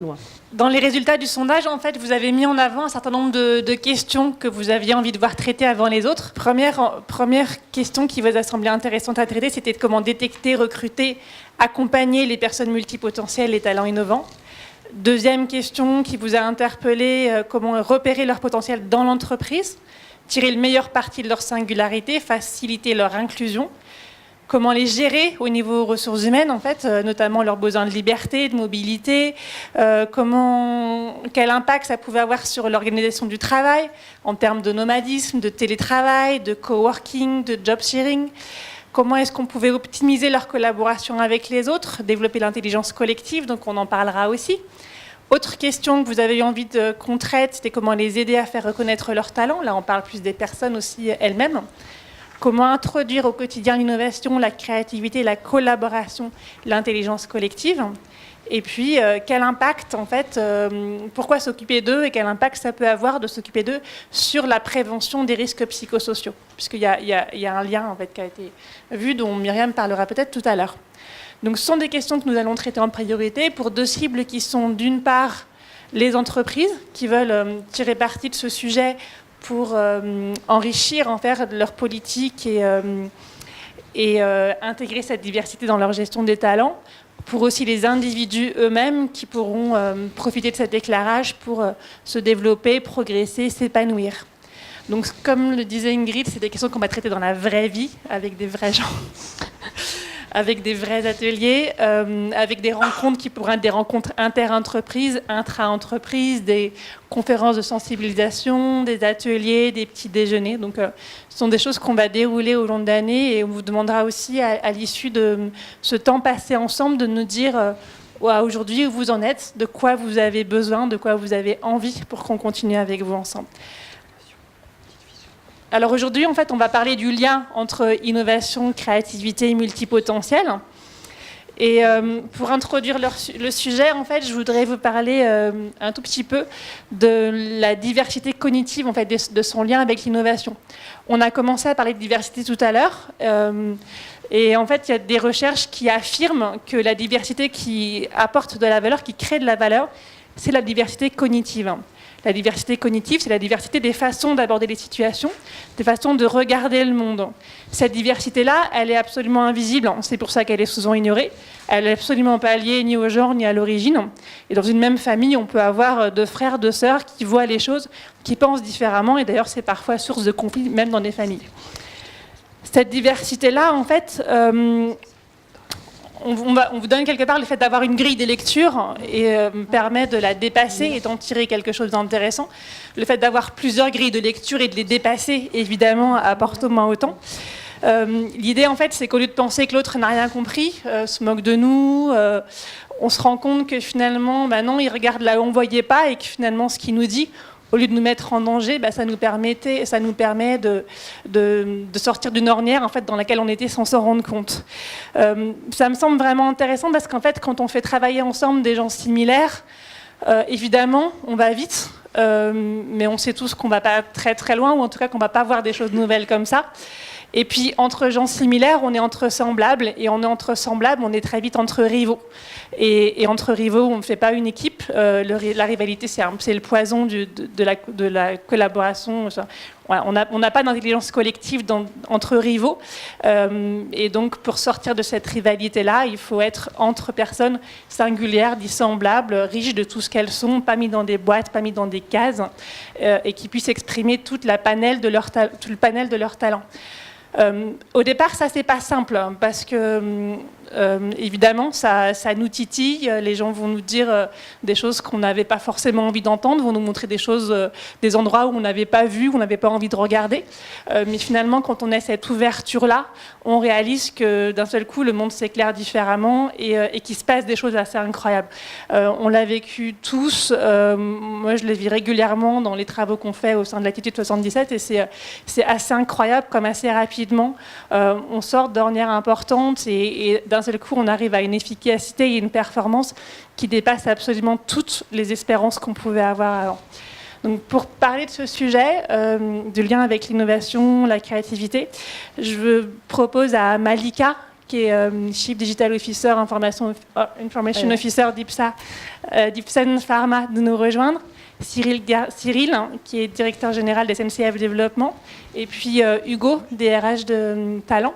loin. Dans les résultats du sondage, en fait, vous avez mis en avant un certain nombre de questions que vous aviez envie de voir traitées avant les autres. Première question qui vous a semblé intéressante à traiter, c'était de comment détecter, recruter, accompagner les personnes multipotentielles, les talents innovants. Deuxième question qui vous a interpellé, comment repérer leur potentiel dans l'entreprise, tirer le meilleur parti de leur singularité, faciliter leur inclusion. Comment les gérer au niveau ressources humaines, en fait, notamment leurs besoins de liberté, de mobilité, quel impact ça pouvait avoir sur l'organisation du travail, en termes de nomadisme, de télétravail, de coworking, de job sharing. Comment est-ce qu'on pouvait optimiser leur collaboration avec les autres, développer l'intelligence collective, donc on en parlera aussi. Autre question que vous avez eu envie qu'on traite, c'était comment les aider à faire reconnaître leurs talents. Là, on parle plus des personnes aussi elles-mêmes. Comment introduire au quotidien l'innovation, la créativité, la collaboration, l'intelligence collective. Et puis, quel impact, en fait, pourquoi s'occuper d'eux et quel impact ça peut avoir de s'occuper d'eux sur la prévention des risques psychosociaux. Puisqu'il y a un lien, en fait, qui a été vu, dont Myriam parlera peut-être tout à l'heure. Donc, ce sont des questions que nous allons traiter en priorité pour deux cibles qui sont, d'une part, les entreprises qui veulent tirer parti de ce sujet pour enrichir en fait leur politique et intégrer cette diversité dans leur gestion des talents, pour aussi les individus eux-mêmes qui pourront profiter de cet éclairage pour se développer, progresser, s'épanouir. Donc, comme le disait Ingrid, c'est des questions qu'on va traiter dans la vraie vie, avec des vrais gens, avec des vrais ateliers, avec des rencontres qui pourraient être des rencontres inter-entreprises, intra-entreprises, des conférences de sensibilisation, des ateliers, des petits déjeuners. Donc, ce sont des choses qu'on va dérouler au long de l'année et on vous demandera aussi, à l'issue de ce temps passé ensemble, de nous dire aujourd'hui où vous en êtes, de quoi vous avez besoin, de quoi vous avez envie pour qu'on continue avec vous ensemble. Alors aujourd'hui, en fait, on va parler du lien entre innovation, créativité et multipotentiel. Et pour introduire le sujet, en fait, je voudrais vous parler un tout petit peu de la diversité cognitive, en fait, de son lien avec l'innovation. On a commencé à parler de diversité tout à l'heure. Et en fait, il y a des recherches qui affirment que la diversité qui apporte de la valeur, qui crée de la valeur, c'est la diversité cognitive. La diversité cognitive, c'est la diversité des façons d'aborder les situations, des façons de regarder le monde. Cette diversité-là, elle est absolument invisible, c'est pour ça qu'elle est souvent ignorée. Elle n'est absolument pas liée ni au genre ni à l'origine. Et dans une même famille, on peut avoir deux frères, deux sœurs qui voient les choses, qui pensent différemment, et d'ailleurs c'est parfois source de conflits, même dans des familles. Cette diversité-là, en fait, on vous donne quelque part le fait d'avoir une grille de lecture et permet de la dépasser et d'en tirer quelque chose d'intéressant. Le fait d'avoir plusieurs grilles de lecture et de les dépasser, évidemment, apporte au moins autant. L'idée, en fait, c'est qu'au lieu de penser que l'autre n'a rien compris, se moque de nous, on se rend compte que finalement, non, il regarde là où on ne voyait pas et que finalement, ce qu'il nous dit, au lieu de nous mettre en danger, ça nous permet de sortir d'une ornière en fait, dans laquelle on était sans s'en rendre compte. Ça me semble vraiment intéressant parce qu'en fait, quand on fait travailler ensemble des gens similaires, évidemment, on va vite, mais on sait tous qu'on ne va pas très très loin, ou en tout cas qu'on ne va pas voir des choses nouvelles comme ça. Et puis, entre gens similaires, on est entre semblables, et on est entre semblables, on est très vite entre rivaux. Et entre rivaux, on ne fait pas une équipe. La rivalité, c'est le poison de la collaboration. On n'a pas d'intelligence collective entre rivaux. Et donc, pour sortir de cette rivalité-là, il faut être entre personnes singulières, dissemblables, riches de tout ce qu'elles sont, pas mis dans des boîtes, pas mis dans des cases, et qui puissent exprimer tout le panel de leurs talents. Au départ, ça c'est pas simple parce que évidemment ça nous titille. Les gens vont nous dire des choses qu'on n'avait pas forcément envie d'entendre, vont nous montrer des choses, des endroits où on n'avait pas vu, où on n'avait pas envie de regarder. Mais finalement, quand on a cette ouverture-là, on réalise que d'un seul coup, le monde s'éclaire différemment et qu'il se passe des choses assez incroyables. On l'a vécu tous. Moi, je le vis régulièrement dans les travaux qu'on fait au sein de l'Attitude 77 et c'est assez incroyable comme assez rapidement, on sort d'ornières importantes et d'un seul coup, on arrive à une efficacité et une performance qui dépasse absolument toutes les espérances qu'on pouvait avoir avant. Donc, pour parler de ce sujet, du lien avec l'innovation, la créativité, je propose à Malika, qui est Chief Digital Officer, Information Officer d'Ipsen Pharma, de nous rejoindre. Cyril, qui est directeur général de SNCF Développement. Et puis Hugo, DRH de Talent.